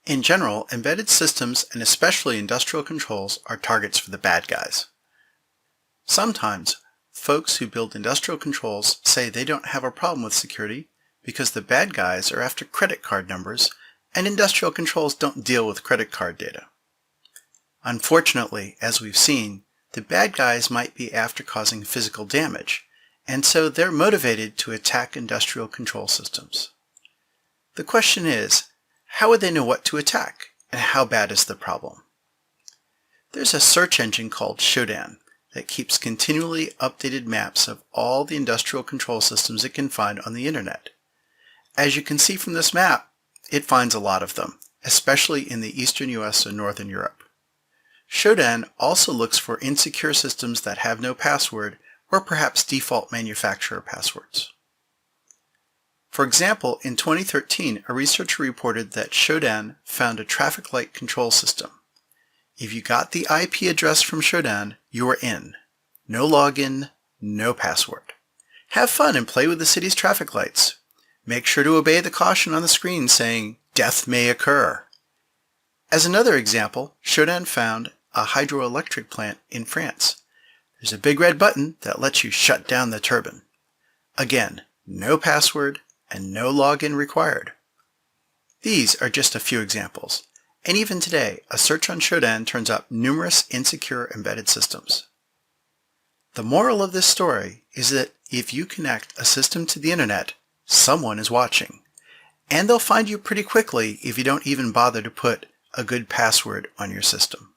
In general, embedded systems and especially industrial controls are targets for the bad guys. Sometimes, folks who build industrial controls say they don't have a problem with security because the bad guys are after credit card numbers and industrial controls don't deal with credit card data. Unfortunately, as we've seen, the bad guys might be after causing physical damage, and so they're motivated to attack industrial control systems. The question is, how would they know what to attack, and how bad is the problem? There's a search engine called Shodan that keeps continually updated maps of all the industrial control systems it can find on the internet. As you can see from this map, it finds a lot of them, especially in the eastern US and northern Europe. Shodan also looks for insecure systems that have no password or perhaps default manufacturer passwords. For example, in 2013, a researcher reported that Shodan found a traffic light control system. If you got the IP address from Shodan, you were in. No login, no password. Have fun and play with the city's traffic lights. Make sure to obey the caution on the screen saying, "Death may occur." As another example, Shodan found a hydroelectric plant in France. There's a big red button that lets you shut down the turbine. Again, no password and no login required. These are just a few examples, and even today, a search on Shodan turns up numerous insecure embedded systems. The moral of this story is that if you connect a system to the internet, someone is watching, and they'll find you pretty quickly if you don't even bother to put a good password on your system.